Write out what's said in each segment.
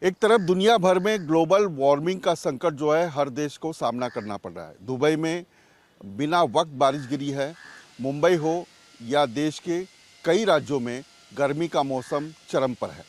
एक तरफ दुनिया भर में ग्लोबल वार्मिंग का संकट जो है हर देश को सामना करना पड़ रहा है। दुबई में बिना वक्त बारिश गिरी है। मुंबई हो या देश के कई राज्यों में गर्मी का मौसम चरम पर है।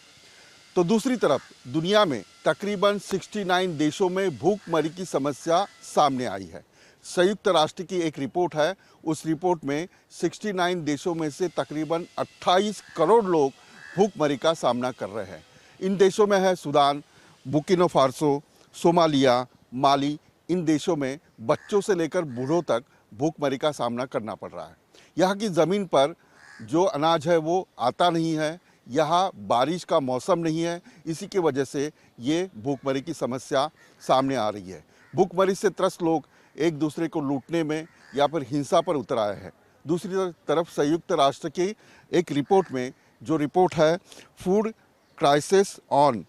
तो दूसरी तरफ दुनिया में तकरीबन 69 देशों में भूखमरी की समस्या सामने आई है। संयुक्त राष्ट्र की एक रिपोर्ट है। उस रिपोर्ट में 69 देशों में से तकरीबन 28 करोड़ लोग भूखमरी का सामना कर रहे हैं। इन देशों में है सूडान, बुर्किना फासो, सोमालिया, माली। इन देशों में बच्चों से लेकर बूढ़ों तक भूखमरी का सामना करना पड़ रहा है। यहाँ की ज़मीन पर जो अनाज है वो आता नहीं है। यहाँ बारिश का मौसम नहीं है। इसी की वजह से ये भूखमरी की समस्या सामने आ रही है। भूखमरी से त्रस्त लोग एक दूसरे को लूटने में या फिर हिंसा पर उतर आए हैं। दूसरी तरफ संयुक्त राष्ट्र की एक रिपोर्ट में जो रिपोर्ट है food crisis on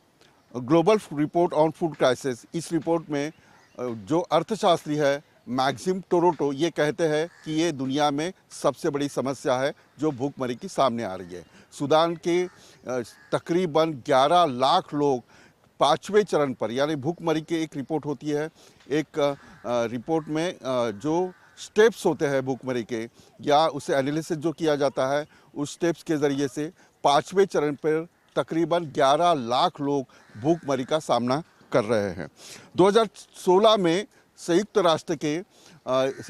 global report on food crisis, इस रिपोर्ट में जो अर्थशास्त्री है मैक्सिम टोरोटो ये कहते हैं कि ये दुनिया में सबसे बड़ी समस्या है जो भूखमरी की सामने आ रही है। सूडान के तकरीबन 11 लाख लोग 5वें चरण पर, यानी भूखमरी की एक रिपोर्ट होती है। एक रिपोर्ट में जो स्टेप्स होते हैं भूखमरी के या उसे एनालिसिस जो किया जाता है उस स्टेप्स के ज़रिए से 5वें चरण पर तकरीबन 11 लाख लोग भूखमरी का सामना कर रहे हैं। 2016 में संयुक्त राष्ट्र के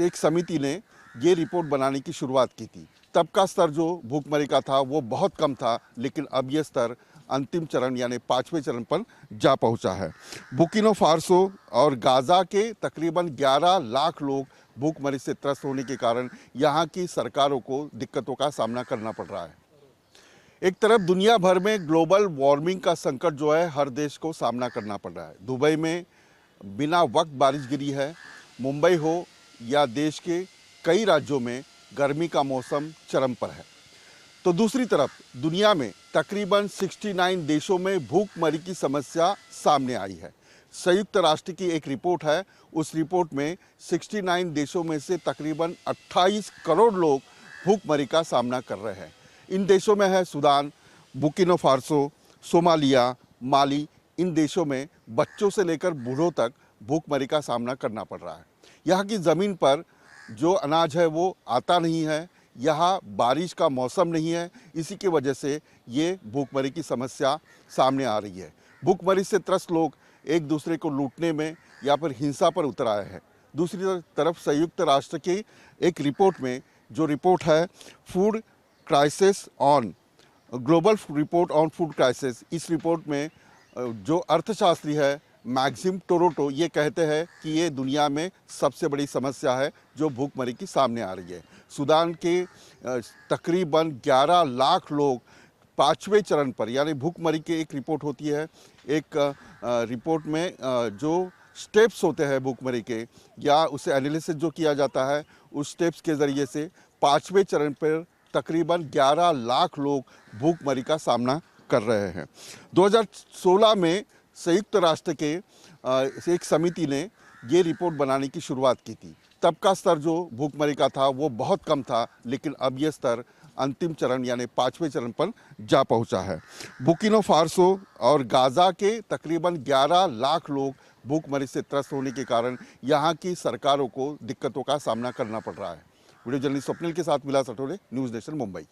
एक समिति ने ये रिपोर्ट बनाने की शुरुआत की थी। तब का स्तर जो भूखमरी का था वो बहुत कम था, लेकिन अब ये स्तर अंतिम चरण यानी 5वें चरण पर जा पहुंचा है। बुर्किना फासो और गाज़ा के तकरीबन 11 लाख लोग भूखमरी से त्रस्त होने के कारण यहाँ की सरकारों को दिक्कतों का सामना करना पड़ रहा है। एक तरफ दुनिया भर में ग्लोबल वार्मिंग का संकट जो है हर देश को सामना करना पड़ रहा है। दुबई में बिना वक्त बारिश गिरी है। मुंबई हो या देश के कई राज्यों में गर्मी का मौसम चरम पर है। तो दूसरी तरफ दुनिया में तकरीबन 69 देशों में भूखमरी की समस्या सामने आई है। संयुक्त राष्ट्र की एक रिपोर्ट है। उस रिपोर्ट में 69 देशों में से तकरीबन 28 करोड़ लोग भूखमरी का सामना कर रहे हैं। इन देशों में है सूडान, बुर्किना फासो, सोमालिया, माली। इन देशों में बच्चों से लेकर बूढ़ों तक भूखमरी का सामना करना पड़ रहा है। यहाँ की ज़मीन पर जो अनाज है वो आता नहीं है। यहाँ बारिश का मौसम नहीं है। इसी की वजह से ये भूखमरी की समस्या सामने आ रही है। भूखमरी से त्रस्त लोग एक दूसरे को लूटने में या फिर हिंसा पर उतर आए हैं। दूसरी तरफ संयुक्त राष्ट्र की एक रिपोर्ट में जो रिपोर्ट है food crisis on global report on food crisis, इस रिपोर्ट में जो अर्थशास्त्री है मैक्सिम टोरोटो ये कहते हैं कि ये दुनिया में सबसे बड़ी समस्या है जो भूखमरी की सामने आ रही है। सूडान के तकरीबन 11 लाख लोग 5वें चरण पर, यानी भूखमरी की एक रिपोर्ट होती है। एक रिपोर्ट में जो स्टेप्स होते हैं भूखमरी के या उसे एनालिसिस जो किया जाता है उस स्टेप्स के ज़रिए से 5वें चरण पर तकरीबन 11 लाख लोग भूखमरी का सामना कर रहे हैं। 2016 में संयुक्त राष्ट्र के एक समिति ने ये रिपोर्ट बनाने की शुरुआत की थी। तब का स्तर जो भूखमरी का था वो बहुत कम था, लेकिन अब ये स्तर अंतिम चरण यानी 5वें चरण पर जा पहुंचा है। बुर्किना फासो और गाज़ा के तकरीबन 11 लाख लोग भूखमरी से त्रस्त होने के कारण यहाँ की सरकारों को दिक्कतों का सामना करना पड़ रहा है। वीडियो जर्नलिस्ट स्वप्निल के साथ विलास अठोले, न्यूज़ नेशन मुंबई।